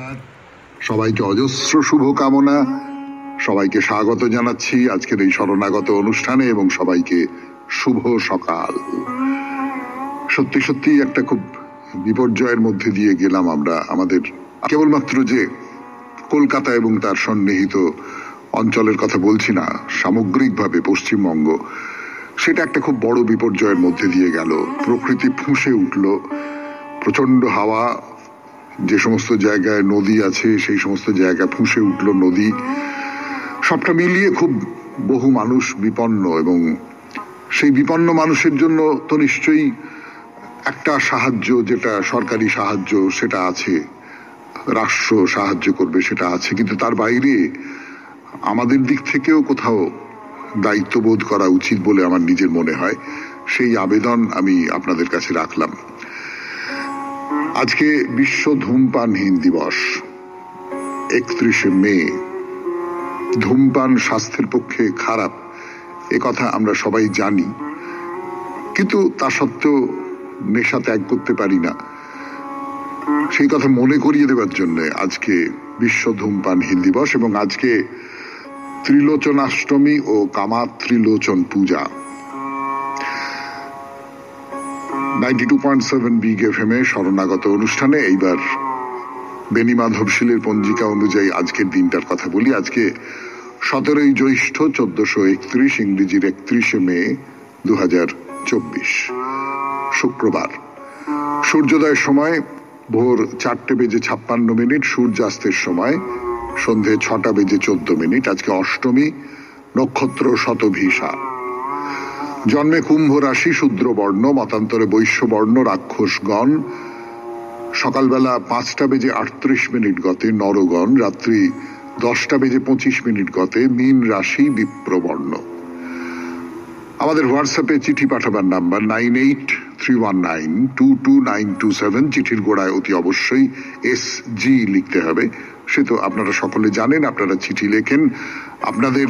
নমস্কার, সবাইকে অজস্র শুভকামনা, সবাইকে স্বাগত জানাচ্ছি আজকের এই শরণাগত অনুষ্ঠানে এবং সবাইকে শুভ সকাল। সত্যি সত্যি একটা খুব বিপর্যয়ের মধ্যে দিয়ে গেলাম আমরা। আমাদের কেবলমাত্র যে কলকাতা এবং তার সন্নিহিত অঞ্চলের কথা বলছি না, সামগ্রিকভাবে পশ্চিমবঙ্গ সেটা একটা খুব বড় বিপর্যয়ের মধ্যে দিয়ে গেল। প্রকৃতি ফুঁসে উঠল, প্রচন্ড হাওয়া, যে সমস্ত জায়গায় নদী আছে সেই সমস্ত জায়গায় ফুঁসে উঠল নদী। সবটা মিলিয়ে খুব বহু মানুষ বিপন্ন, এবং সেই বিপন্ন মানুষের জন্য তো নিশ্চয়ই একটা সাহায্য, যেটা সরকারি সাহায্য সেটা আছে, রাষ্ট্র সাহায্য করবে সেটা আছে, কিন্তু তার বাইরে আমাদের দিক থেকেও কোথাও দায়িত্ববোধ করা উচিত বলে আমার নিজের মনে হয়। সেই আবেদন আমি আপনাদের কাছে রাখলাম। আজকে বিশ্ব ধূমপানহীন দিবস, 31শে মে। ধূমপান স্বাস্থ্যের পক্ষে খারাপ, এ কথা আমরা সবাই জানি, কিন্তু তা সত্ত্বেও নেশা ত্যাগ করতে পারি না। সেই কথা মনে করিয়ে দেওয়ার জন্য আজকে বিশ্ব ধূমপানহীন দিবস, এবং আজকে ত্রিলোচনাষ্টমী ও কামাত্রিলোচন পূজা। 92.7 বিগ এফএম এ শরণাগত অনুষ্ঠানে এইবার বেনি মাধবশীলের পঞ্জিকা অনুযায়ী আজকের দিনটার কথা বলি। আজকে 17ই জ্যৈষ্ঠ 1431, ইংরেজির 31শে মে 2024, শুক্রবার। সূর্যোদয়ের সময় ভোর 4:56, সূর্যাস্তের সময় সন্ধে 6:14। আজকে অষ্টমী, নক্ষত্র শতভিষা। জন্মে কুম্ভ রাশি, শূদ্র বর্ণ, মতান্তরে বৈশ্য বর্ণ, রাক্ষসগণ। সকালবেলা 5:38 গতে নরগণ, রাত্রি 10:25 গতে মীন রাশি, বিপ্রবর্ণ। আমাদের হোয়াটসঅ্যাপে চিঠি পাঠাবার নাম্বার 9831922927। চিঠির গোড়ায় অতি অবশ্যই SG লিখতে হবে। সে তো আপনারা সকলে জানেন, আপনারা চিঠি লেখেন, আপনাদের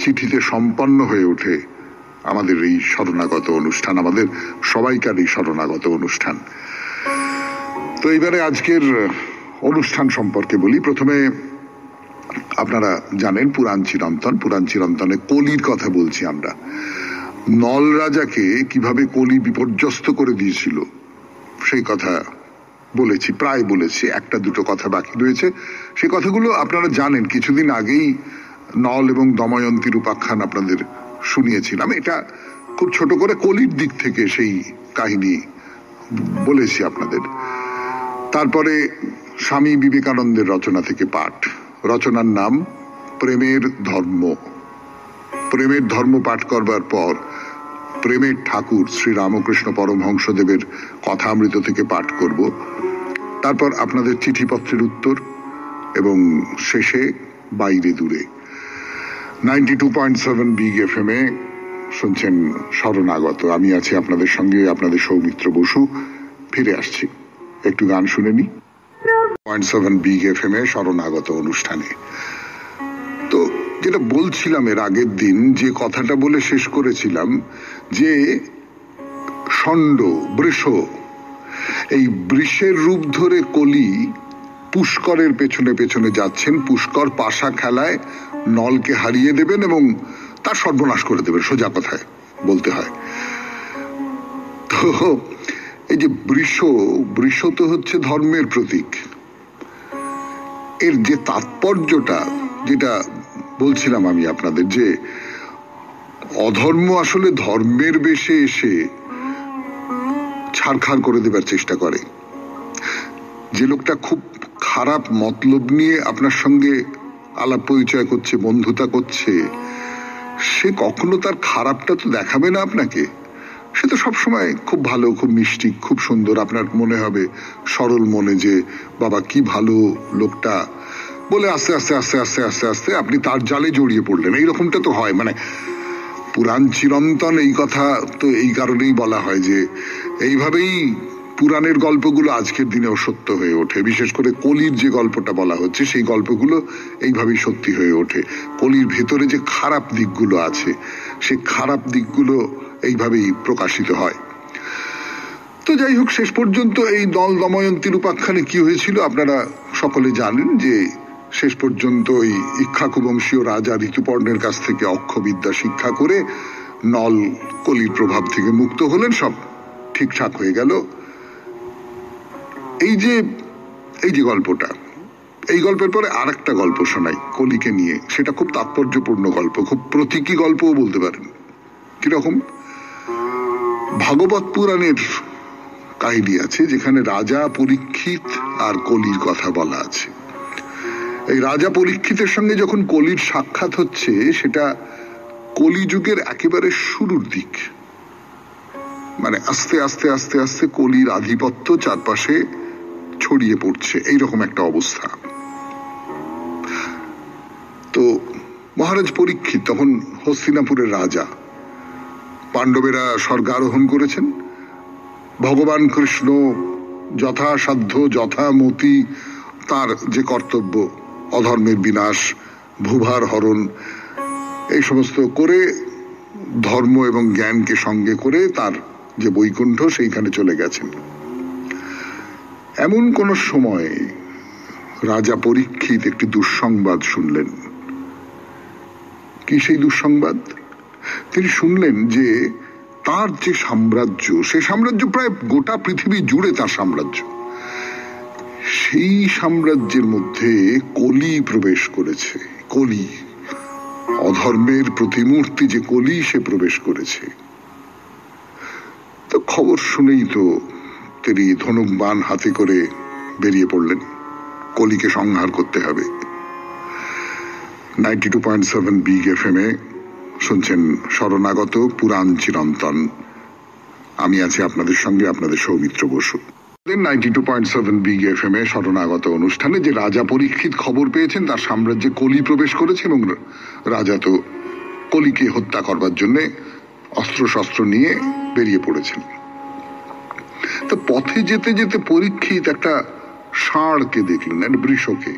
চিঠিতে সম্পন্ন হয়ে ওঠে আমাদের এই শরণাগত অনুষ্ঠান, আমাদের সবাইকার এই শরণাগত অনুষ্ঠান। তো এবারে আজকের অনুষ্ঠান সম্পর্কে বলি। প্রথমে আপনারা জানেন পুরাণ চিরন্তনে কলির কথা বলছি আমরা। নল রাজাকে কিভাবে কলি বিপর্যস্ত করে দিয়েছিল সেই কথা বলেছি, প্রায় বলেছি, একটা দুটো কথা বাকি রয়েছে। সেই কথাগুলো আপনারা জানেন। কিছুদিন আগেই নল এবং দময়ন্তীর উপাখ্যান আপনাদের শুনিয়েছিলাম। এটা খুব ছোট করে কলির দিক থেকে সেই কাহিনী বলেছি আপনাদের। তারপরে স্বামী বিবেকানন্দের রচনা থেকে পাঠ, রচনার নাম প্রেমের ধর্ম। প্রেমের ধর্ম পাঠ করবার পর প্রেমের ঠাকুর শ্রী রামকৃষ্ণ পরমহংসদেবের কথামৃত থেকে পাঠ করব। তারপর আপনাদের চিঠিপত্রের উত্তর, এবং শেষে বাইরে দূরে। 92.7 বিগ এফএম এ শুনছেন শরণাগত। আমি আছি আপনাদের সঙ্গে, আপনাদের সৌমিত্র বসু। ফিরে আসছি, একটু গান শুনে নি। 0.7 বিগ এফএম এ শরণাগত অনুষ্ঠানে। তো যেটা বলছিলাম এর আগের দিন, যে কথাটা বলে শেষ করেছিলাম, যে ষণ্ড, বৃষ, এই বৃষের রূপ ধরে কলি পুষ্করের পেছনে পেছনে যাচ্ছেন। পুষ্কর পাশা খেলায় নলকে হারিয়ে দেবেন এবং তার সর্বনাশ করে দেবেন, সোজা কথায় বলতে হয়। তো এই যে বৃষ তো হচ্ছে ধর্মের প্রতীক। এর যে তাৎপর্যটা, যেটা বলছিলাম আমি আপনাদের, যে অধর্ম আসলে ধর্মের বেশে এসে ছাড়খাড় করে দেবার চেষ্টা করে। যে লোকটা খুব খারাপ মতলব নিয়ে আপনার সঙ্গে আলাপ পরিচয় করছে, বন্ধুতা করছে, সে কখনো তার খারাপটা তো দেখাবে না আপনাকে। সে তো সবসময় খুব ভালো, খুব মিষ্টি, খুব সুন্দর। আপনার মনে হবে সরল মনে যে বাবা কি ভালো লোকটা, বলে আস্তে আস্তে আস্তে আস্তে আস্তে আস্তে আপনি তার জালে জড়িয়ে পড়লেন। এইরকমটা তো হয়। মানে পুরাণ চিরন্তন এই কথা তো এই কারণেই বলা হয় যে এইভাবেই পুরাণের গল্পগুলো আজকের দিনেও সত্য হয়ে ওঠে। বিশেষ করে কলির যে গল্পটা বলা হচ্ছে সেই গল্পগুলো এইভাবেই সত্যি হয়ে ওঠে। কলির ভেতরে যে খারাপ দিকগুলো আছে সেই খারাপ দিকগুলো এইভাবেই প্রকাশিত হয়। তো যাই হোক, শেষ পর্যন্ত এই দল দময়ন্তীর উপাখ্যানে কি হয়েছিল আপনারা সকলে জানেন, যে শেষ পর্যন্ত ওই ইক্ষ্বাকু বংশীয় রাজা ঋতুপর্ণের কাছ থেকে অক্ষবিদ্যা শিক্ষা করে নল কলির প্রভাব থেকে মুক্ত হলেন, সব ঠিকঠাক হয়ে গেল। এই যে গল্পটা, এই গল্পের পরে আর একটা গল্প শোনাই কলিকে নিয়ে, সেটা খুব তাৎপর্যপূর্ণ গল্প, খুব প্রতীকী গল্পও বলতে পারেন। কিরকম? ভাগবত পুরাণের কাহিনী আছে যেখানে রাজা পরীক্ষিত আর কলির কথা বলা আছে। এই রাজা পরীক্ষিতের সঙ্গে যখন কলির সাক্ষাৎ হচ্ছে, সেটা কলিযুগের একেবারে শুরুর দিক, মানে আস্তে আস্তে আস্তে আস্তে কলির আধিপত্য চারপাশে ছড়িয়ে পড়ছে, এইরকম একটা অবস্থা। তো মহারাজ পরীক্ষিত তখন হস্তিনাপুরের রাজা, পাণ্ডবেরা স্বর্গারোহণ করেছেন, ভগবান কৃষ্ণ যথাসাধ্য যথামতি তার যে কর্তব্য, অধর্মের বিনাশ, ভূভার হরণ, এই সমস্ত করে ধর্ম এবং জ্ঞানকে সঙ্গে করে তার যে বৈকুণ্ঠ সেইখানে চলে গেছেন। এমন কোন সময় রাজা পরীক্ষিত একটি দুঃসংবাদ শুনলেন। কি সেই দুঃসংবাদ? তিনি শুনলেন যে তার যে সাম্রাজ্য, সে সাম্রাজ্য প্রায় গোটা পৃথিবী জুড়ে তার সাম্রাজ্য, সেই সাম্রাজ্যের মধ্যে কলি প্রবেশ করেছে। কলি, অধর্মের প্রতিমূর্তি যে কলি, সে প্রবেশ করেছে। তো খবর শুনেই তো তিনি ধনুক বাণ হাতে করে বেরিয়ে পড়লেন, কলিকে সংহার করতে হবে। 92.7 বিগ FM এ শুনছেন শরণাগত পুরাণ চিরন্তন। আমি আছি আপনাদের সঙ্গে, আপনাদের সৌমিত্র বসু। 92.7 বিগ FM এ শরণাগত অনুষ্ঠানে যে রাজা পরীক্ষিত খবর পেয়েছেন তার সাম্রাজ্যে কলি প্রবেশ করেছে, এবং রাজা তো কলিকে হত্যা করবার জন্য অস্ত্র শস্ত্র নিয়ে বেরিয়ে পড়েছেন। তো পথে যেতে যেতে পরীক্ষিত একটা ষাঁড়কে দেখলেন, একটা বৃষকে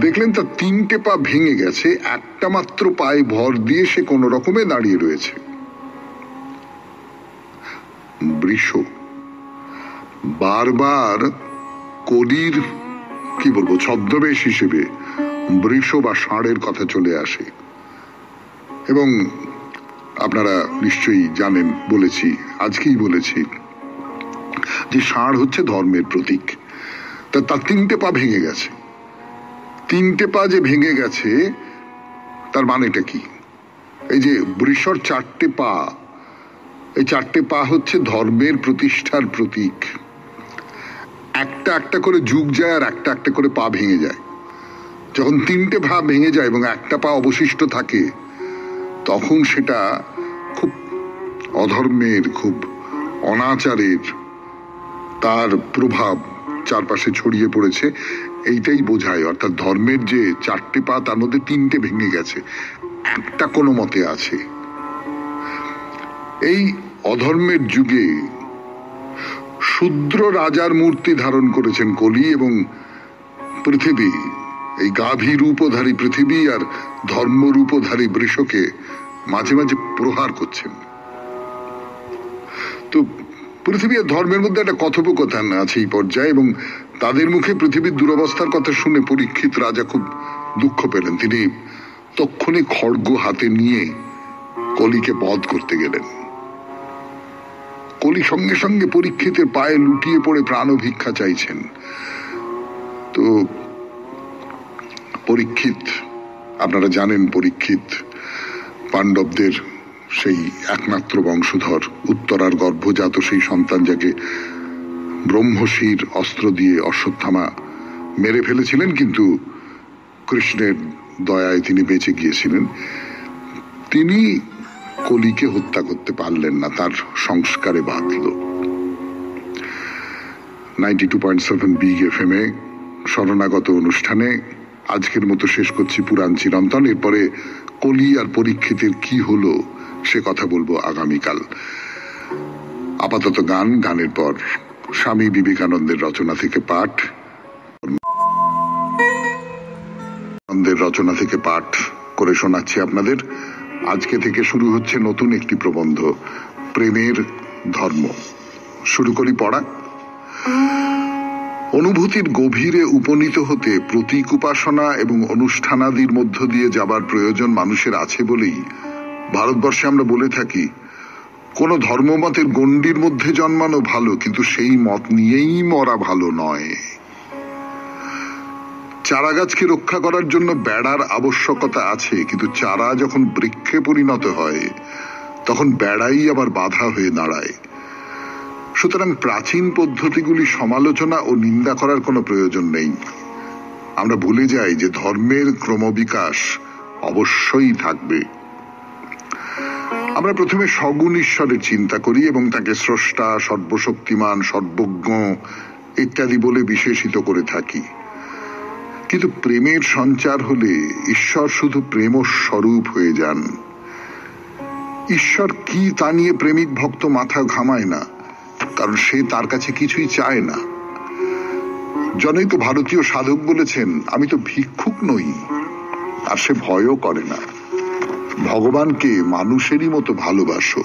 দেখলেন। তার 3টে পা ভেঙে গেছে, একটা মাত্র পায়ে ভর দিয়ে সে কোন রকমে দাঁড়িয়ে রয়েছে। বৃষ বারবার কলির কি বলবো ছদ্মবেশ হিসেবে বৃষ বা ষাঁড়ের কথা চলে আসে, এবং আপনারা নিশ্চয়ই জানেন, বলেছি, আজকেই বলেছি যে ষাঁড় হচ্ছে ধর্মের প্রতীক। তার 3টে পা ভেঙে গেছে। 3টে পা যে ভেঙে গেছে তার মানেটা কি? এই যে বৃষর 4টে পা, এই 4টে পা হচ্ছে ধর্মের প্রতিষ্ঠার প্রতীক। একটা একটা করে যুগ যায় আর একটা একটা করে পা ভেঙে যায়। যখন 3টে পা ভেঙে যায় এবং একটা পা অবশিষ্ট থাকে, তখন সেটা খুব অধর্মের, খুব অনাচারের তার প্রভাব চারপাশে ছড়িয়ে পড়েছে, এইটাই বোঝায়। অর্থাৎ ধর্মের যে 4টে পা, তার মধ্যে 3টে ভেঙে গেছে, একটা কোনো মতে আছে। এই অধর্মের যুগে শূদ্র রাজার মূর্তি ধারণ করেছেন কলি, এবং পৃথিবী, এই গাভী রূপধারী পৃথিবী আর ধর্মরূপধারী বৃষকে মাঝে মাঝে প্রহার করছেন। তো পৃথিবী আর ধর্মের মধ্যে একটা কথোপকথন আছে এই পর্যায়ে, এবং তাদের মুখে পৃথিবীর দুরবস্থার কথা শুনে পরীক্ষিত রাজা খুব দুঃখ পেলেন। তিনি তক্ষুনি খড়গ হাতে নিয়ে কলিকে বধ করতে গেলেন। কলি সঙ্গে সঙ্গে পরীক্ষিতের পায়ে লুটিয়ে পড়ে প্রাণ ভিক্ষা চাইছেন। তো পরীক্ষিত, আপনারা জানেন, পরীক্ষিত পাণ্ডবদের সেই একমাত্র বংশধর, উত্তরার গর্ভজাত সেই সন্তান, যাকে ব্রহ্মশির অস্ত্র দিয়ে অশ্বত্থামা মেরে ফেলেছিলেন, কিন্তু কৃষ্ণের দয়ায় তিনি বেঁচে গিয়েছিলেন। তিনি কলিকে হত্যা করতে পারলেন না, তার সংস্কারে বাঁধল। 92.7 বিগ FM এ শরণাগত অনুষ্ঠানে আজকের মতো শেষ করছি পুরাণ চিরন্তন। এরপরে কলি আর পরীক্ষিতের কি হলো সে কথা বলবো আগামীকাল। আপাতত গানের পর স্বামী বিবেকানন্দের রচনা থেকে পাঠ করে শোনাচ্ছি আপনাদের। আজকে থেকে শুরু হচ্ছে নতুন একটি প্রবন্ধ, প্রেমের ধর্ম। শুরু করি পড়া। অনুভূতির গভীরে উপনীত হতে প্রতীক উপাসনা এবং অনুষ্ঠানাদির মধ্য দিয়ে যাবার প্রয়োজন মানুষের আছে বলেই ভারতবর্ষে আমরা বলে থাকি কোন ধর্মমতের গণ্ডির মধ্যে জন্মানো ভালো, কিন্তু সেই মত নিয়েই মরা ভালো নয়। চারা গাছকে রক্ষা করার জন্য বেড়ার আবশ্যকতা আছে, কিন্তু চারা যখন বৃক্ষে পরিণত হয় তখন বেড়াই আবার বাধা হয়ে দাঁড়ায়। সুতরাং প্রাচীন পদ্ধতিগুলি সমালোচনা ও নিন্দা করার কোনো প্রয়োজন নেই। আমরা ভুলে যাই যে ধর্মের ক্রমবিকাশ অবশ্যই থাকবে। আমরা প্রথমে সগুণ ঈশ্বরের চিন্তা করি এবং তাকে স্রষ্টা, সর্বশক্তিমান, সর্বজ্ঞ ইত্যাদি বলে বিশেষিত করে থাকি। কিন্তু প্রেমের সঞ্চার হলে ঈশ্বর শুধু প্রেম স্বরূপ হয়ে যান। ঈশ্বর কি তা নিয়ে প্রেমিক ভক্ত মাথা ঘামায় না, কারণ সে তার কাছে কিছুই চায় না। জনৈক ভারতীয় সাধক বলেছেন, আমি তো ভিক্ষুক নই, আর সে ভয়ও করে না। ভগবানকে মানুষেরই মতো ভালোবাসো।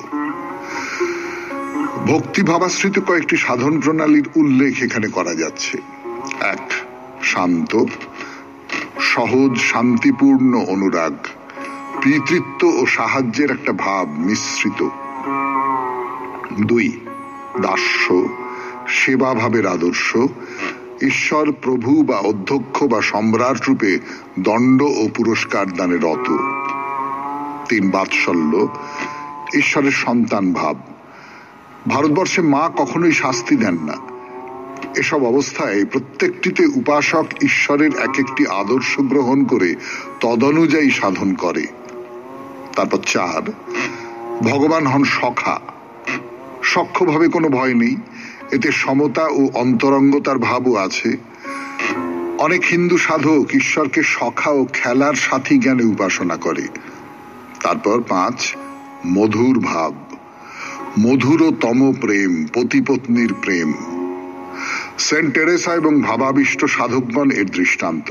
ভক্তি ভাবাশ্রিত কয়েকটি সাধন প্রণালীর উল্লেখ এখানে করা যাচ্ছে। 1. শান্ত, সহজ, শান্তিপূর্ণ অনুরাগ, পিতৃত্ব ও সাহায্যের একটা ভাব মিশ্রিত। 2. দাস্য, সেবা ভাবের আদর্শ, ঈশ্বর প্রভু বা অধ্যক্ষ বা সম্রাট রূপে দণ্ড ও পুরস্কার দানে রত। 3. বাৎসল্য, ঈশ্বরের সন্তান ভাব। ভারতবর্ষে মা কখনোই শাস্তি দেন না। এসব অবস্থায় প্রত্যেকটিতে উপাসক ঈশ্বরের এক একটি আদর্শ গ্রহণ করে তদনুযায়ী সাধন করে। তারপর 4. ভগবান হন সখা। সখ্যভাবে কোনো ভয় নেই, এতে সমতা ও অন্তরঙ্গতার ভাবও আছে। অনেক হিন্দু সাধক ঈশ্বরকে সখা ও খেলার সাথী জ্ঞানে উপাসনা করে। তারপর 5. মধুর ভাব, মধুরতম প্রেম, পতিপত্নীর প্রেম। সেন্ট টেরেসা এবং ভাবাবিষ্ট সাধকগণ এর দৃষ্টান্ত।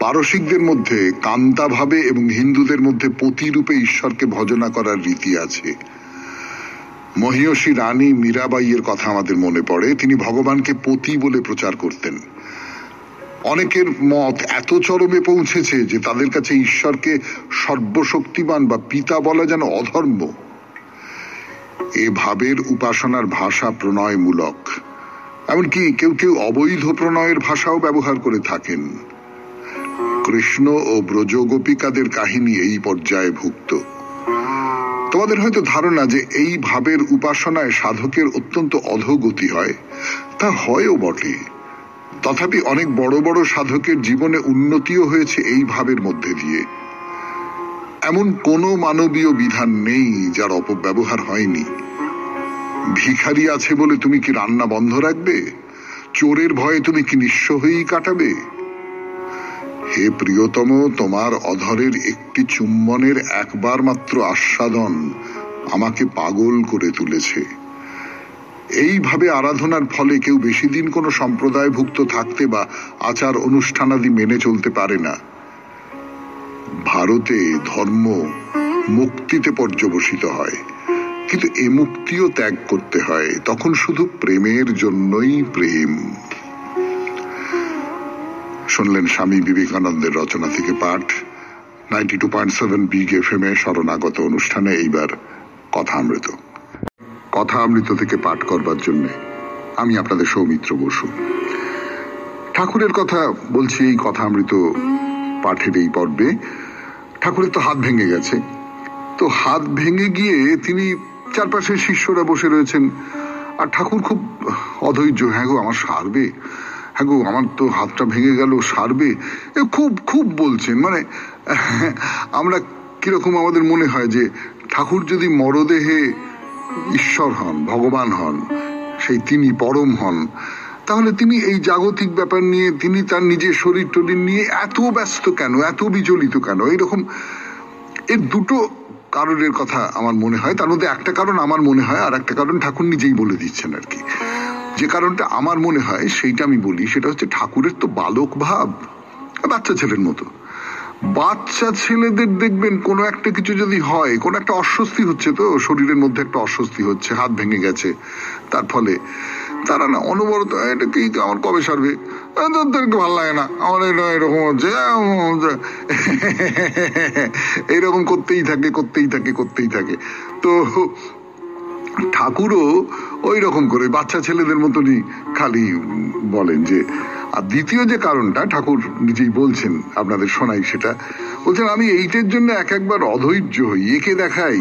পারসিকদের মধ্যে কান্তা ভাবে এবং হিন্দুদের মধ্যে পতিরূপে ঈশ্বরকে ভজনা করার রীতি আছে। মহিয়সী রানী মীরাবাইয়ের কথা আমাদের মনে পড়ে। তিনি ভগবানকে পতি বলে প্রচার করতেন। অনেকের মত এত চরমে পৌঁছেছে যে তাদের কাছে ঈশ্বরকে সর্বশক্তিমান বা পিতা বলা যেন অধর্ম। এ ভাবের উপাসনার ভাষা প্রণয়মূলক, এমনকি কেউ কেউ অবৈধ প্রণয়ের ভাষাও ব্যবহার করে থাকেন। কৃষ্ণ ও ব্রজগোপিকাদের কাহিনী এই পর্যায়ে ভুক্ত। তোমাদের হয়তো ধারণা যে এই ভাবের উপাসনায় সাধকের অত্যন্ত অধোগতি হয়। তা হয়ও বটে, তথাপি অনেক বড় বড় সাধকের জীবনে উন্নতিও হয়েছে এই ভাবের মধ্যে দিয়ে। এমন কোনো মানবীয় বিধান নেই যার অপব্যবহার হয়নি। ভিখারি আছে বলে তুমি কি রান্না বন্ধ রাখবে? চোরের ভয়ে তুমি কি নিঃস্ব হয়েই কাটাবে? হে প্রিয়তম, তোমার অধরের একটি চুম্বনের একবার মাত্র আস্বাদন আমাকে পাগল করে তুলেছে। এইভাবে আরাধনার ফলে কেউ বেশি দিন কোনো সম্প্রদায়ভুক্ত থাকতে বা আচার অনুষ্ঠানাদি মেনে চলতে পারে না। ভারতে ধর্ম মুক্তিতে পর্যবসিত হয়, কিন্তু এ মুক্তিও ত্যাগ করতে হয়। তখন শুধু প্রেমের জন্যই প্রেম। শুনলেন স্বামী বিবেকানন্দের রচনা থেকে পাঠ 92.7 বিগ FM এ শরণাগত অনুষ্ঠানে। এইবার কথামৃত। কথামৃত থেকে পাঠ করবার জন্য আমি আপনাদের সৌমিত্র বসু। ঠাকুরের কথা বলছি এই কথামৃত পাঠের এই পর্বে। ঠাকুরের তো হাত ভেঙে গেছে। তো হাত ভেঙে গিয়ে তিনি চারপাশে শিষ্যরা বসে রয়েছেন, আর ঠাকুর খুব অধৈর্য। হ্যাঁ গো, আমার সারবে, হ্যাঁ গো, আমার তো হাতটা ভেঙে গেল, সারবে, খুব খুব বলছেন। মানে আমরা কিরকম আমাদের মনে হয় যে ঠাকুর যদি মরদেহে ঈশ্বর হন, ভগবান হন, সেই তিনি পরম হন, তাহলে তিনি এই জাগতিক ব্যাপার নিয়ে, তিনি তার নিজের শরীর টরীর নিয়ে এত ব্যস্ত কেন, এত বিচলিত কেন? এইরকম এর দুটো কারণের কথা আমার মনে হয়। তার মধ্যে একটা কারণ আমার মনে হয়, আর একটা কারণ ঠাকুর নিজেই বলে দিচ্ছেন আর কি। যে কারণটা আমার মনে হয় সেইটা আমি বলি। সেটা হচ্ছে ঠাকুরের তো বালক ভাব, বাচ্চা ছেলের মতো। বাচ্চা ছেলেদের দেখবেন কোনো একটা কিছু যদি হয়, কোনো একটা অস্বস্তি হচ্ছে, তো শরীরের মধ্যে একটা অস্বস্তি হচ্ছে, হাত ভেঙে গেছে, তার ফলে তারা না অনবরত এটা কি আমার কবে সারবে, তাদেরকে ভালো লাগে না আমার এটা এরকম হচ্ছে, এইরকম করতেই থাকে করতেই থাকে করতেই থাকে। তো ঠাকুরও ওই রকম করে বাচ্চা ছেলেদের মতনই খালি বলেন যে। আর দ্বিতীয় যে কারণটা ঠাকুর নিজেই বলছেন, আপনাদের শোনাই সেটা, বলছেন আমি এইটার জন্য একবার অধৈর্য হই, একে দেখাই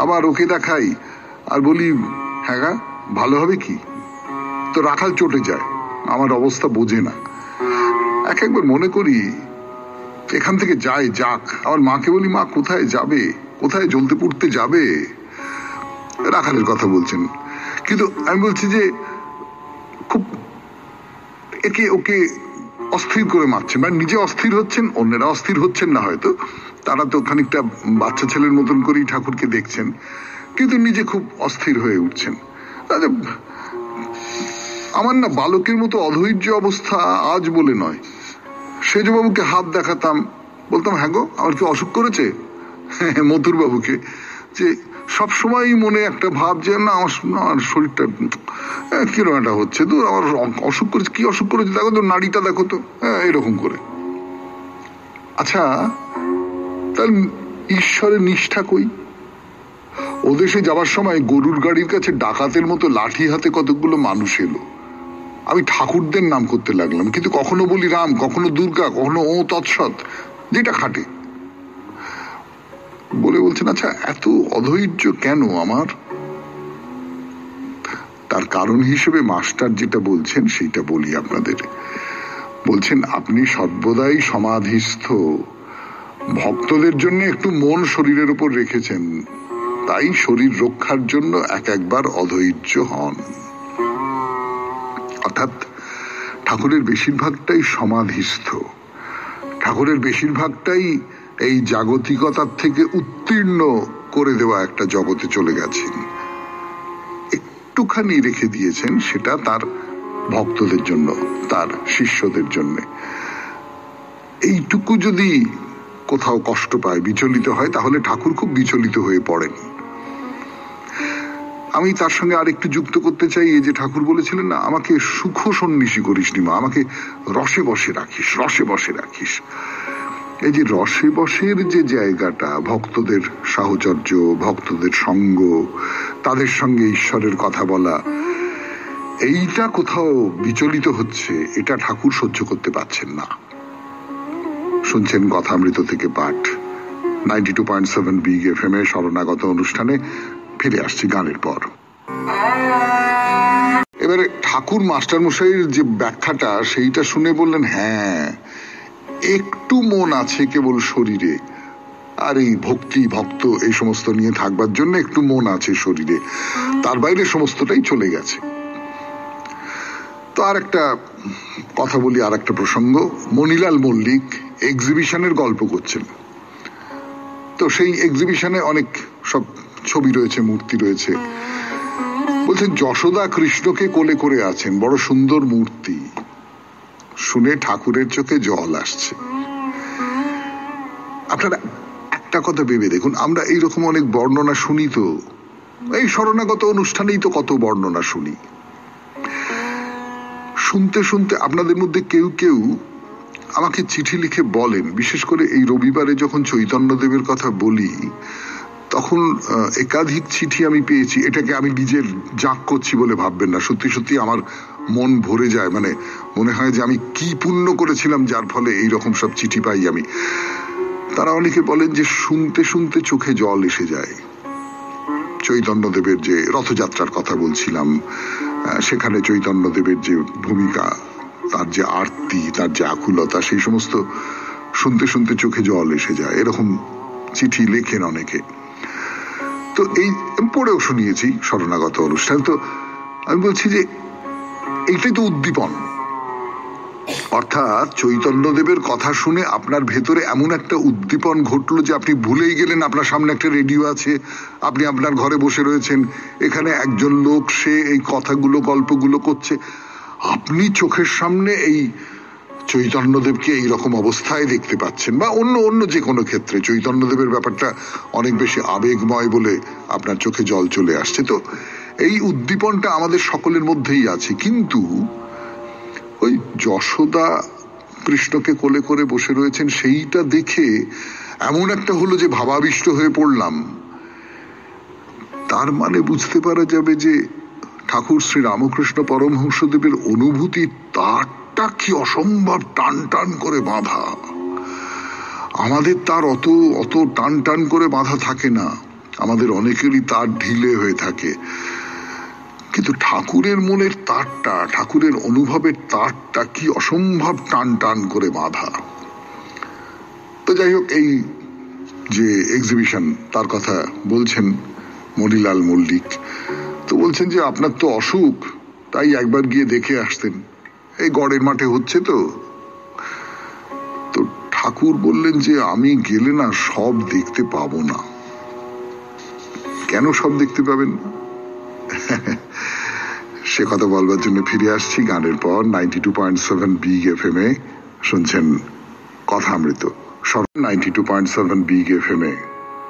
আবার ওকে দেখাই আর বলি হ্যাঁ গা ভালো হবে কি, তো রাখাল চটে যায়, আমার অবস্থা বোঝে না। একবার মনে করি এখান থেকে যায় যাক, আমার মাকে বলি মা কোথায় যাবে, কোথায় জ্বলতে পুড়তে যাবে, রাখালের কথা বলছেন। কিন্তু আমি বলছি যে খুব একে ওকে অস্থির করে মারছেন, মানে নিজে অস্থির হচ্ছেন, অন্যেরা অস্থির হচ্ছেন না হয়তো, তারা তো খানিকটা বাচ্চা ছেলের মতন করেই ঠাকুরকে দেখছেন, কিন্তু নিজে খুব অস্থির হয়ে উঠছেন। আমার না বালকের মতো অধৈর্য অবস্থা আজ বলে নয়, সেজবাবুকে হাত দেখাতাম, বলতাম হ্যাঁ গো আমার কি অসুখ করেছে, মধুর বাবুকে, যে সবসময় মনে একটা ভাব যে না আমার শরীরটা কিরকম একটা হচ্ছে, তো আমার অসুখ করেছে, কি অসুখ করেছে দেখো তো, নাড়িটা দেখো তো, এরকম করে। আচ্ছা তাহলে ঈশ্বরের নিষ্ঠা কই? ওদেশে যাবার সময় গরুর গাড়ির কাছে ডাকাতের মতো লাঠি হাতে কতগুলো মানুষ এলো, আমি ঠাকুরদের নাম করতে লাগলাম, কিন্তু কখনো বলি রাম, কখনো দুর্গা, কখনো ও তৎসৎ, যেটা খাটে বলে বলছেন আচ্ছা এত অধৈর্য কেন আমার? তার কারণ হিসেবে মাস্টার যেটা বলছেন সেইটা বলি আপনাদের। বলছেন আপনি সর্বদাই সমাধিস্থ, ভক্তদের জন্য একটু মন শরীরের উপর রেখেছেন, তাই শরীর রক্ষার জন্য একবার অধৈর্য হন। অর্থাৎ ঠাকুরের বেশিরভাগটাই সমাধিস্থ, ঠাকুরের বেশিরভাগটাই এই জাগতিকতার থেকে উত্তীর্ণ করে দেওয়া একটা জগতে চলে গেছেন, একটুখানি রেখে দিয়েছেন সেটা তার ভক্তদের জন্য, তার শিষ্যদের জন্য। এইটুকু যদি কোথাও কষ্ট পায়, বিচলিত হয়, তাহলে ঠাকুর খুব বিচলিত হয়ে পড়েন। আমি তার সঙ্গে আরেকটু যুক্ত করতে চাই, এই যে ঠাকুর বলেছিলেন না আমাকে সুখ সন্ন্যাসী করিস নি মা, আমাকে রসে বসে রাখিস, রসে বসে রাখিস। এই যে রসে বসের যে জায়গাটা, ভক্তদের সাহচর্য, ভক্তদের সঙ্গ, তাদের সঙ্গে ঈশ্বরের কথা বলা, এইটা কোথাও বিচলিত হচ্ছে, এটা ঠাকুর সহ্য করতে পারছেন না। শুনছেন কথামৃত থেকে পাঠ, 92.7 বিগ এফএম এ শরণাগত অনুষ্ঠানে ফিরে আসছি গানের পর। এবারে ঠাকুর মাস্টার মশাইয়ের যে ব্যাখ্যাটা সেইটা শুনে বললেন হ্যাঁ একটু মন আছে কেবল শরীরে, আর এই ভক্তি ভক্ত এই সমস্ত নিয়ে থাকবার জন্য একটু মন আছে শরীরে, তার বাইরে সমস্তটাই চলে গেছে। তো আর একটা কথা বলি, আর একটা প্রসঙ্গ, মণিলাল মল্লিক এক্সিবিশনের গল্প করছেন, তো সেই এক্সিবিশনে অনেক সব ছবি রয়েছে, মূর্তি রয়েছে, বলছেন যশোদা কৃষ্ণকে কোলে করে আছেন, বড় সুন্দর মূর্তি, শুনে ঠাকুরের চোখে জল আসছে। আপনারা একটা কথা ভেবে দেখুন, আমরা এইরকম অনেক বর্ণনা শুনি, তো এই শরণাগত অনুষ্ঠানেই তো কত বর্ণনা শুনি, শুনতে শুনতে আপনাদের মধ্যে কেউ কেউ আমাকে চিঠি লিখে বলেন, বিশেষ করে এই রবিবারে যখন চৈতন্যদেবের কথা বলি তখন একাধিক চিঠি আমি পেয়েছি। এটাকে আমি নিজের জাগ করছি বলে ভাববেন না, সত্যি সত্যি আমার মন ভরে যায়, মানে মনে হয় যে আমি কি পুণ্য করেছিলাম যার ফলে এইরকম সব চিঠি পাই আমি। তারা অনেকে বলেন যে শুনতে শুনতে চোখে জল এসে যায়। চৈতন্যদেবের যে রথযাত্রার কথা বলছিলাম, সেখানে চৈতন্যদেবের যে ভূমিকা, তার যে আরতি, তার যে আকুলতা, সেই সমস্ত শুনতে শুনতে চোখে জল এসে যায়, এরকম চিঠি লেখেন অনেকে। তো এই পড়েও শুনিয়েছি শরণাগত অনুষ্ঠান। তো আমি বলছি যে এইটাই তো উদ্দীপন, অর্থাৎ চৈতন্যদেবের কথা শুনে আপনার ভেতরে এমন একটা উদ্দীপন ঘটলো যে আপনি ভুলেই গেলেন আপনার সামনে একটা রেডিও আছে, আপনি আপনার ঘরে বসে রয়েছেন, এখানে একজন লোক সে এই কথাগুলো গল্পগুলো করছে, আপনি চোখের সামনে এই চৈতন্যদেবকে এইরকম অবস্থায় দেখতে পাচ্ছেন, বা অন্য অন্য যে কোনো ক্ষেত্রে চৈতন্যদেবের ব্যাপারটা অনেক বেশি আবেগময় বলে আপনার চোখে জল চলে আসছে। তো এই উদ্দীপনটা আমাদের সকলের মধ্যেই আছে, কিন্তু ওই যশোদা কৃষ্ণকে কোলে করে বসে রয়েছেন সেইটা দেখে এমন একটা হলো যে ভাবাবিষ্ট হয়ে পড়লাম। তার মানে বুঝতে পারা যাবে যে ঠাকুর শ্রী রামকৃষ্ণ পরমহংসদেবের অনুভূতি তারটা কি অসম্ভব টান টান করে বাঁধা। আমাদের তার অত অত টান টান করে বাঁধা থাকে না, আমাদের অনেকেরই তার ঢিলে হয়ে থাকে, কিন্তু ঠাকুরের মনের তারটা, ঠাকুরের অনুভবের তারটা কি অসম্ভব টান টান করে বাঁধা। তো যাই হোক, এই যে এক্সিবিশন তার কথা বলছেন মণিলাল মল্লিক, তো বলছেন যে আপনার তো অসুখ, তাই একবার গিয়ে দেখে আসতেন, এই গড়ের মাঠে হচ্ছে তো। তো ঠাকুর বললেন যে আমি গেলে না সব দেখতে পাবো না। কেন সব দেখতে পাবেন না? সে কথা বলবার জন্য ফিরে আসছি গানের পর। 92.7 বিগ এফএম এ শুনছেন কথা অমৃত। 92.7 বিগ এফএম এ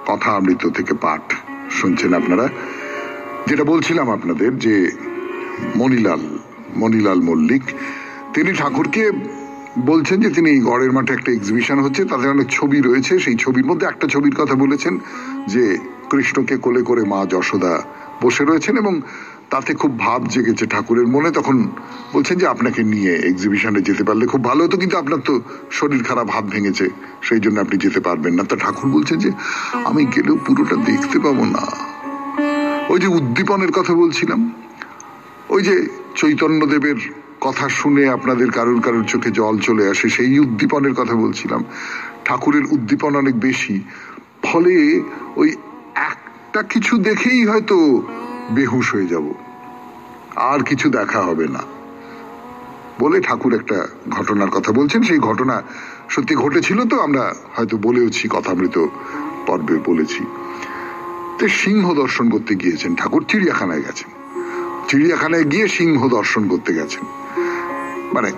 কথা অমৃত থেকে পাঠ শুনছেন আপনারা। যেটা বলছিলাম আপনাদের যে মণিলাল মল্লিক তিনি ঠাকুরকে বলছেন যে তিনি গড়ের মাঠে একটা এক্সিবিশন হচ্ছে, তাদের অনেক ছবি রয়েছে, সেই ছবির মধ্যে একটা ছবির কথা বলেছেন যে কৃষ্ণকে কোলে করে মা যশোদা বসে রয়েছেন এবং তাতে খুব ভাব জেগেছে ঠাকুরের মনে। তখন বলছেন যে আপনাকে নিয়ে এক্সিবিশনে যেতে পারলে খুব ভালো হতো, কিন্তু আপনার তো শরীর খারাপ, হাত ভেঙেছে, সেই জন্য আপনি যেতে পারবেন না। তা ঠাকুর বলছেন যে আমি গেলেও পুরোটা দেখতে পাবো না। ওই যে উদ্দীপনের কথা বলছিলাম, ওই যে চৈতন্যদেবের কথা শুনে আপনাদের কারোর কারোর চোখে জল চলে আসে, সেই উদ্দীপনের কথা বলছিলাম। ঠাকুরের উদ্দীপন অনেক বেশি, ফলে ওই একটা কিছু দেখেই হয়তো বেহুশ হয়ে যাব, আর কিছু দেখা হবে না বলে ঠাকুর একটা ঘটনার কথা বলছেন। সেই ঘটনা সত্যি ঘটেছিল, তো আমরা হয়তো বলেওছি, কথামৃত পর্বে বলেছি। তো সিংহ দর্শন করতে গিয়েছেন ঠাকুর, চিড়িয়াখানায় গেছেন, চিড়িয়াখানায় গিয়ে সিংহ দর্শন করতে গেছেন, মানে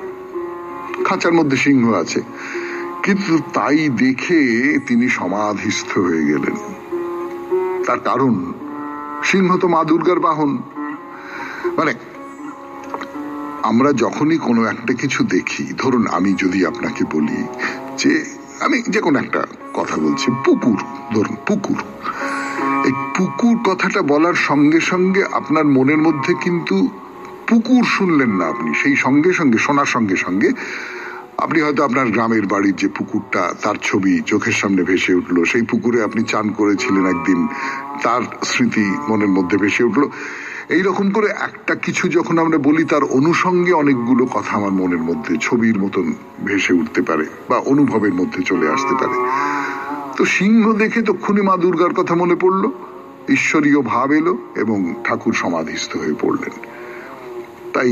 খাঁচার মধ্যে সিংহ আছে, কিন্তু তাই দেখে তিনি সমাধিস্থ হয়ে গেলেন। তার কারণ সিংহ তো মা দুর্গার বাহন। মানে আমরা যখনই কোনো একটা কিছু দেখি, ধরুন আমি যদি আপনাকে বলি যে আমি যে কোনো একটা কথা বলছি, পুকুর, ধরুন পুকুর, এই পুকুর কথাটা বলার সঙ্গে সঙ্গে আপনার মনের মধ্যে কিন্তু পুকুর শুনলেন না আপনি, সেই সঙ্গে সঙ্গে শোনার সঙ্গে সঙ্গে আপনি হয়তো আপনার গ্রামের বাড়ির যে পুকুরটা তার ছবি চোখের সামনে ভেসে উঠলো, সেই পুকুরে আপনি চান করেছিলেন একদিন, তার স্মৃতি মনের মধ্যে ভেসে উঠলো। এইরকম করে একটা কিছু যখন আমরা বলি, তার অনুষঙ্গে অনেকগুলো কথা আমার মনের মধ্যে ছবির মতন ভেসে উঠতে পারে বা অনুভবের মধ্যে চলে আসতে পারে। তো সিংহ দেখে তক্ষুনি মা দুর্গার কথা মনে পড়লো, ঈশ্বরীয় ভাব এলো এবং ঠাকুর সমাধিস্থ হয়ে পড়লেন। তাই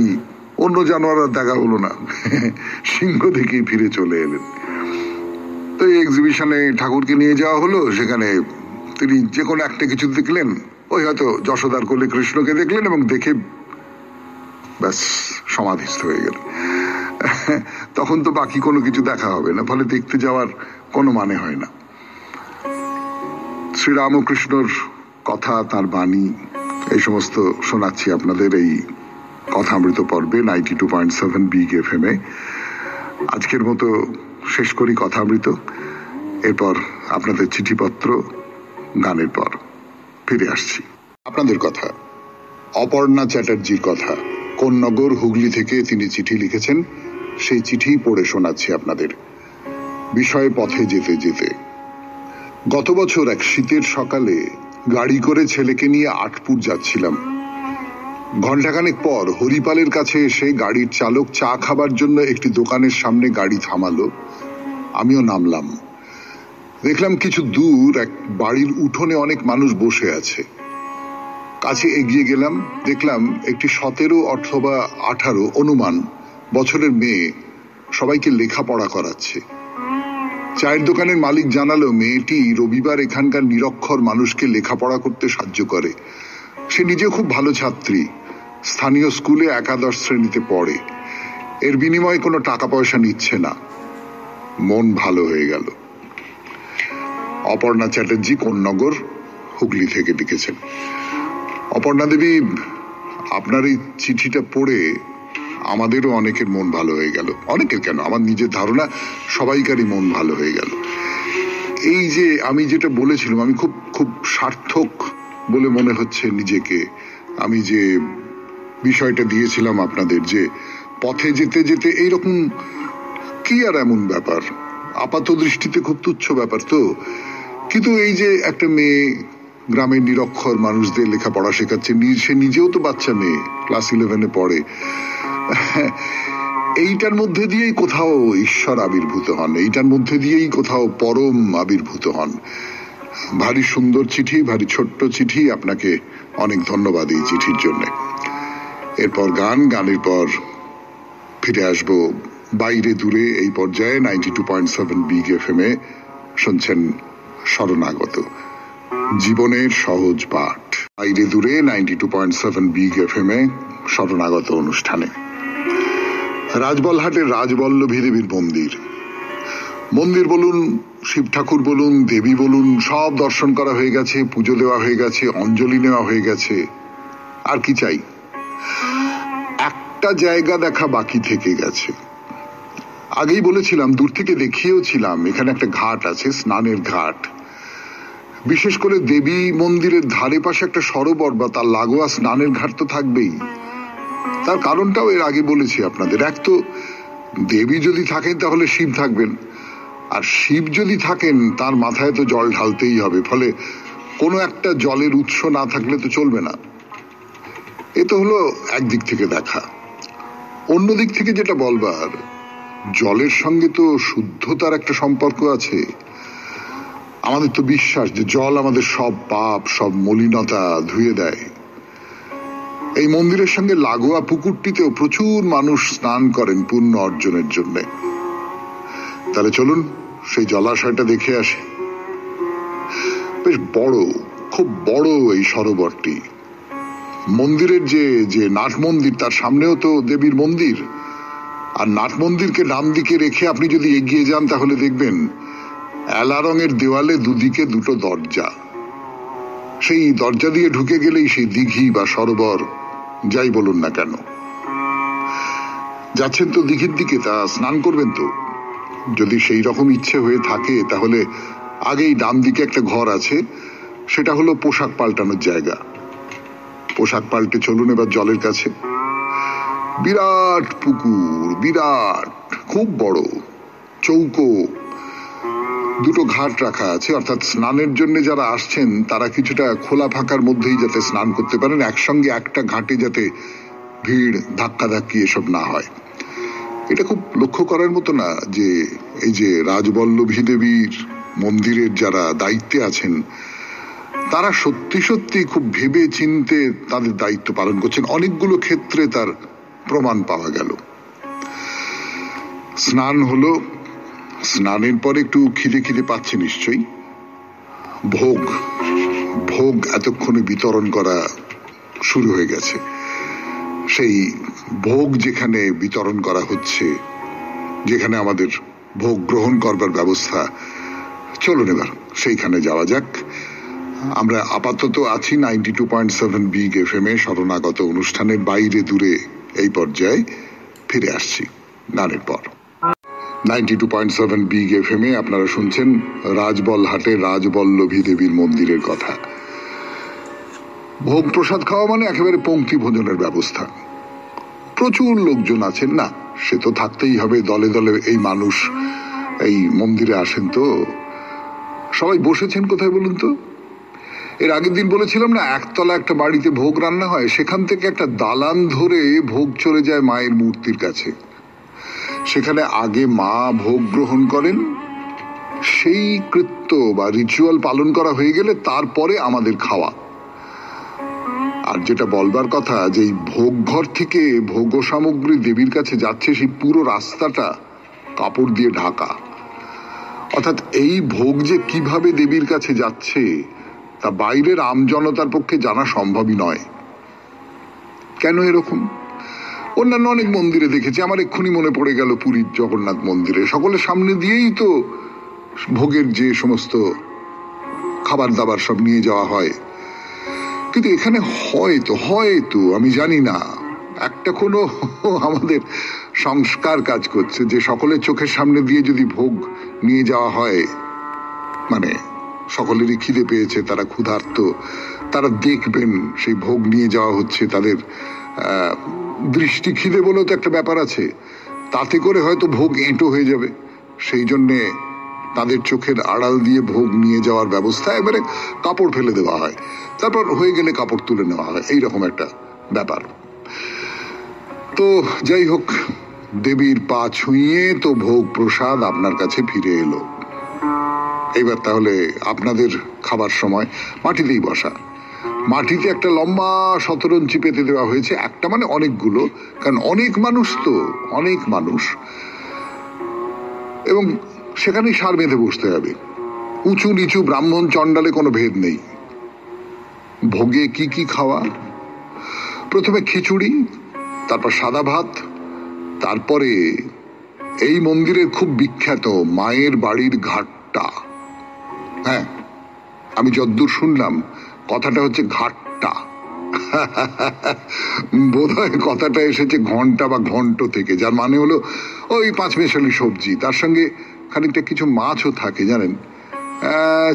অন্য জানোয়ার দেখা হলো না, সিংহ দেখেই ফিরে চলে এলেন। তো এই এক্সিবিশনে ঠাকুরকে নিয়ে যাওয়া হলো, সেখানে তিনি যে কোনো একটা কিছু দেখলেন, ওই হয়তো যশোদার কোলে কৃষ্ণকে দেখলেন এবং দেখে ব্যাস সমাধিস্থ হয়ে গেলেন। তখন তো বাকি কোনো কিছু দেখা হবে না, ফলে দেখতে যাওয়ার কোনো মানে হয় না। শ্রীরামকৃষ্ণর কথা, তার বাণী, এই সমস্ত শোনাচ্ছি আপনাদের এই কথামৃত পর্বে 92.7 বিগ এফএম এ। আজকের মতো শেষ করি কথামৃত, এরপর আপনাদের চিঠিপত্র, গানের পর ফিরে আসছি। আপনাদের কথা, অপর্ণা চ্যাটার্জির কথা, কোন নগর হুগলি থেকে তিনি চিঠি লিখেছেন, সেই চিঠি পড়ে শোনাচ্ছি আপনাদের। বিষয় পথে যেতে যেতে। গত বছর এক শীতের সকালে গাড়ি করে ছেলেকে নিয়ে আটপুর যাচ্ছিলাম। ঘণ্টাখানেক পর হরিপালের কাছে এসে গাড়ির চালক চা খাবার জন্য একটি দোকানের সামনে গাড়ি থামালো। আমিও নামলাম। দেখলাম কিছু দূর এক বাড়ির উঠোনে অনেক মানুষ বসে আছে। কাছে এগিয়ে গেলাম, দেখলাম একটি 17 অথবা 18 অনুমান বছরের মেয়ে সবাইকে লেখাপড়া করাচ্ছে। চায়ের দোকানের মালিক জানালো মেয়েটি রবিবার এখানকার নিরক্ষর মানুষকে লেখাপড়া করতে সাহায্য করে। সে নিজে খুব ভালো ছাত্রী, স্থানীয় স্কুলে একাদশ শ্রেণীতে পড়ে। এর বিনিময়ে কোনো টাকা পয়সা নিচ্ছে না। মন ভালো হয়ে গেল। অপর্ণা চ্যাটার্জি, কোন্নগর, হুগলি থেকে লিখেছেন। অপর্ণা দেবী, আপনার এই চিঠিটা পড়ে আমাদেরও অনেকের মন ভালো হয়ে গেল। অনেকের কেন, আমার নিজের ধারণা সবাইকারই মন ভালো হয়ে গেল। এই যে আমি যেটা বলেছিলাম, আমি খুব খুব সার্থক বলে মনে হচ্ছে নিজেকে। আমি যে বিষয়টা দিয়েছিলাম আপনাদের, যে পথে যেতে যেতে এইরকম কি আর এমন ব্যাপার, আপাত দৃষ্টিতে খুব তুচ্ছ ব্যাপার তো, কিন্তু এই যে একটা মেয়ে গ্রামের নিরক্ষর মানুষদের লেখাপড়া শেখাচ্ছে, সে নিজেও তো বাচ্চা মেয়ে, ক্লাস 11-এ পড়ে, এইটার মধ্যে দিয়েই কোথাও ঈশ্বর আবির্ভূত হন, এইটার মধ্যে দিয়েই কোথাও পরম আবির্ভূত হন। ভারী সুন্দর চিঠি, ভারী ছোট্ট চিঠি। আপনাকে অনেক ধন্যবাদ এই চিঠির জন্য। এরপর গানের পর ফিরে আসবো বাইরে দূরে। এই পর্যায়ে 92.7 বিগ এফএম-এ শুনছেন শরণাগত, জীবনের সহজ পাঠ। বাইরে দূরে 92.7 বিগ এফএম-এ শরণাগত অনুষ্ঠানে। রাজবলহাটের রাজবল্লভী দেবীর মন্দির, মন্দির বলুন, শিব ঠাকুর বলুন, দেবী বলুন, সব দর্শন করা হয়ে গেছে, পুজো দেওয়া হয়ে গেছে, অঞ্জলি নেওয়া হয়ে গেছে। আর কি চাই? একটা জায়গা দেখা বাকি থেকে গেছে। আগেই বলেছিলাম, দূর থেকে দেখিয়েওছিলাম, এখানে একটা ঘাট আছে, স্নানের ঘাট। বিশেষ করে দেবী মন্দিরের ধারে পাশে একটা সরোবর বা তার লাগোয়া স্নানের ঘাট তো থাকবেই। তার কারণটাও এর আগে বলেছি আপনাদের। এক তো দেবী যদি থাকেন তাহলে শিব থাকবেন, আর শিব যদি থাকেন তার মাথায় তো জল ঢালতেই হবে, ফলে কোনো একটা জলের উৎস না থাকলে তো চলবে না। এ তো হলো একদিক থেকে দেখা। অন্য দিক থেকে যেটা বলবার, জলের সঙ্গে তো শুদ্ধতার একটা সম্পর্ক আছে। আমাদের তো বিশ্বাস যে জল আমাদের সব পাপ, সব মলিনতা ধুয়ে দেয়। এই মন্দিরের সঙ্গে লাগোয়া পুকুরটিতেও প্রচুর মানুষ স্নান করেন পুণ্য অর্জনের জন্য। তাহলে চলুন সেই জলাশয়টা দেখে আসি। বেশ বড়, খুব বড় এই সরোবরটি। মন্দিরের যে নাট মন্দির, তার সামনেও তো দেবীর মন্দির। আর নাট মন্দিরকে ডান দিকে রেখে আপনি যদি এগিয়ে যান তাহলে দেখবেন এলা রঙের দেওয়ালে দুদিকে দুটো দরজা। সেই দরজা দিয়ে ঢুকে গেলেই সেই দিঘি বা সরোবর, যাই বলুন না কেন। যাচ্ছেন তো দিঘির দিকে, তা স্নান করবেন তো? যদি সেই রকম ইচ্ছে হয়ে থাকে তাহলে আগেই ডান দিকে একটা ঘর আছে, সেটা হলো পোশাক পাল্টানোর জায়গা। পোশাক পাল্টে চলুন এবার জলের কাছে। বিরাট পুকুর, বিরাট, খুব বড়, চৌকো, দুটো ঘাট রাখা আছে, অর্থাৎ স্নানের জন্য যারা আসছেন তারা কিছুটা খোলা ফাঁকার মধ্যেই যাতে স্নান করতে পারেন, একসঙ্গে একটা ঘাটে যাতে ভিড়, ধাক্কাধাক্কি এসব না হয়। এটা খুব লক্ষ্য করার মতো না যে এই যে রাজবল্লভী দেবীর মন্দিরের যারা দায়িত্বে আছেন তারা সত্যি সত্যি খুব ভেবে চিনতে তাদের দায়িত্ব পালন করছেন। অনেকগুলো ক্ষেত্রে তার প্রমাণ পাওয়া গেল। স্নান হলো, স্নানের পরে একটু খিদে খিদে পাচ্ছে নিশ্চয়ই। ভোগ এতক্ষণে বিতরণ করা শুরু হয়ে গেছে। সেই ভোগ যেখানে বিতরণ করা হচ্ছে, যেখানে আমাদের ভোগ গ্রহণ করবার ব্যবস্থা, চলুন এবার সেইখানে যাওয়া যাক। আমরা আপাতত আছি 92.7 বিগ এফএম-এ শরণাগত অনুষ্ঠানের বাইরে দূরে। এই পর্যায়ে ফিরে আসছি গানের পর। 92.7 বিগ এফএম-এ আপনারা শুনছেন রাজবলহাটে রাজবল্লভী দেবীর মন্দিরের কথা। ভোগ প্রসাদ খাওয়া মানে একেবারে পংক্তি ভোজনের ব্যবস্থা। প্রচুর লোকজন আছেন না, সে তো থাকতেই হবে। দলে দলে এই মানুষ এই মন্দিরে আসেন, তো সবাই বসেছেন কোথায় বলুন তো? এর আগের দিন বলেছিলাম না, একতলা একটা বাড়িতে ভোগ রান্না হয়, সেখান থেকে একটা দালান ধরে ভোগ চলে যায় মায়ের মূর্তির কাছে। সেখানে আগে মা ভোগ গ্রহণ করেন, সেই কৃত্য বা রিচুয়াল পালন করা হয়ে গেলে তারপরে আমাদের খাওয়া। আর যেটা বলবার কথা, যে ভোগ ঘর থেকে ভোগ সামগ্রী দেবীর কাছে যাচ্ছে, সেই পুরো রাস্তাটা কাপড় দিয়ে ঢাকা। অর্থাৎ এই ভোগ যে কিভাবে দেবীর কাছে যাচ্ছে তা বাইরের আমজনতার পক্ষে জানা সম্ভবই নয়। কেন এরকম? অন্যান্য অনেক মন্দিরে দেখেছি, আমার এক্ষুনি মনে পড়ে গেল পুরীর জগন্নাথ মন্দিরে সকলের সামনে দিয়েই তো ভোগের যে সমস্ত খাবার দাবার সব নিয়ে যাওয়া হয়। কিন্তু এখানে হয়তো আমি জানি না, একটা কোনো আমাদের সংস্কার কাজ করছে যে সকলের চোখের সামনে দিয়ে যদি ভোগ নিয়ে যাওয়া হয়, মানে সকলেরই খিদে পেয়েছে, তারা ক্ষুধার্ত, তারা দেখবেন সেই ভোগ নিয়ে যাওয়া হচ্ছে, তাদের দৃষ্টি খিদে বলেও তো একটা ব্যাপার আছে, তাতে করে হয়তো ভোগ এঁটো হয়ে যাবে, সেই জন্যে তাদের চোখের আড়াল দিয়ে ভোগ নিয়ে যাওয়ার ব্যবস্থা, এবারে কাপড় ফেলে দেওয়া হয়, তারপর হয়ে গেলে কাপড় তুলে নেওয়া হয়, এইরকম একটা ব্যাপার। তো যাই হোক, দেবীর পা ছুঁয়ে তো ভোগ প্রসাদ আপনার কাছে ফিরে এলো। এইবার তাহলে আপনাদের খাবার সময় মাটিতেই বসা, মাটিতে একটা লম্বা শতরঞ্চি পেতে দেওয়া হয়েছে, একটা মানে অনেকগুলো, কারণ অনেক মানুষ, এবং সেখানেই সার বেঁধে বসতে হবে। উঁচু নিচু ব্রাহ্মণ চণ্ডালে কোনো ভেদ নেই। ভোগে কি কি খাওয়া? প্রথমে খিচুড়ি, তারপর সাদা ভাত, তারপরে এই মন্দিরের খুব বিখ্যাত মায়ের বাড়ির ঘাটটা। হ্যাঁ, আমি যদ্দূর শুনলাম কথাটা হচ্ছে ঘাটটা, বোধহয় কথাটা এসেছে ঘন্টা বা ঘন্ট থেকে, যার মানে হলো ওই পাঁচমেশালি সবজি, তার সঙ্গে খানিকটা কিছু মাছও থাকে, জানেন,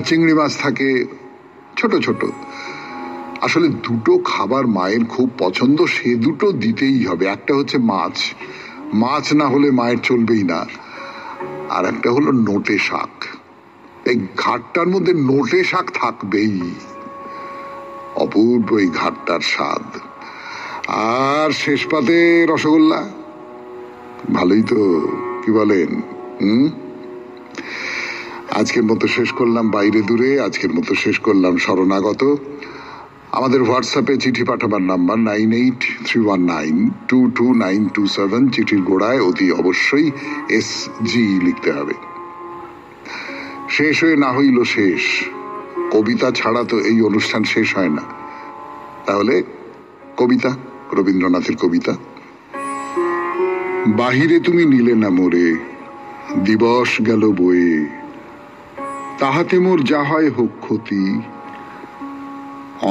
চিংড়ি মাছ থাকে ছোট ছোট। আসলে দুটো খাবার মায়ের খুব পছন্দ, সে দুটো দিতেই হবে। একটা হচ্ছে মাছ না হলে মায়ের চলবেই না, আর একটা হলো নোটে শাক। এই ঘাটটার মধ্যে নোটে শাক থাকবেই, অপূর্ব এই ঘাটটার স্বাদ। আর শেষ পাতে রসগোল্লা, ভালোই তো, কি বলেন? আজকের মতো শেষ করলাম বাইরে দূরে, আজকের মতো শেষ করলাম শরণাগত। আমাদের হোয়াটসঅ্যাপে চিঠি পাঠাবার নাম্বার 9831922927, চিঠির গোড়ায় অতি অবশ্যই SG লিখতে হবে। শেষ হয়ে না হইল শেষ, কবিতা ছাড়া তো এই অনুষ্ঠান শেষ হয় না। তাহলে কবিতা, রবীন্দ্রনাথের কবিতা। বাহিরে তুমি নিলে না মোরে, দিবস গেল বয়ে, তাহাতে মোর যা হয় হোক ক্ষতি,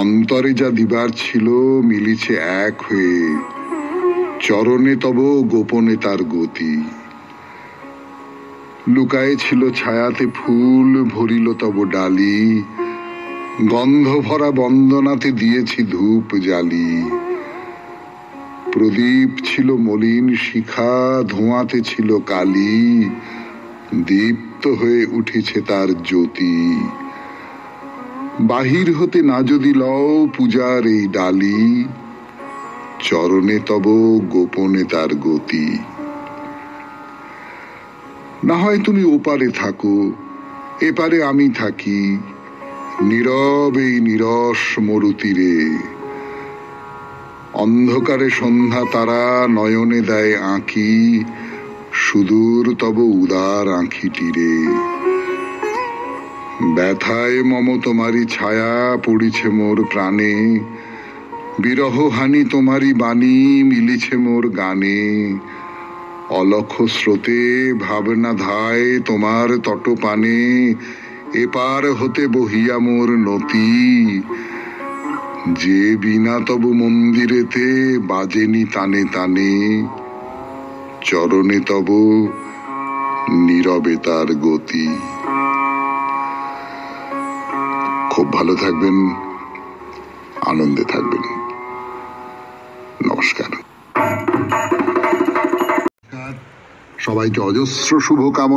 অন্তরে যা দিবার ছিল মিলিছে এক হয়ে, চরণে তব গোপনে তার গতি। লুকায়ে ছিল ছায়াতে ফুল, ভরিল তব ডালি, গন্ধ ভরা বন্দনাতে দিয়েছি ধূপ জ্বালি। প্রদীপ ছিল মলিন শিখা, ধোঁয়াতে ছিল কালি, দীপ্ত হয়ে উঠেছে তার জ্যোতি। বাহির হতে না যদি লও পূজার এই ডালি, চরণে তব গোপনে তার গতি। না হয় তুমি ওপারে থাকো, এপারে আমি থাকি, নীরব এই নিরস মরুতীরে। অন্ধকারে সন্ধ্যা তারা নয়নে দেয় আঁকি, সুদূর তব উদার আঁখিটিরে। ব্যথায় মম তোমারি ছায়া পড়িছে মোর প্রাণে, বিরহ হানি তোমারি বাণী মিলিছে মোর গানে। অলক্ষ স্রোতে ভাবনা ধায় তোমার তটপানে, এপার হতে বহিয়া মোর নতি। যে বিনা তব মন্দিরেতে বাজেনি তানে তানে, চরণে তব নীরবে তার গতি। খুব ভালো থাকবেন, আনন্দে থাকবেন। নমস্কার। সবাইকে অজস্র শুভকামনা।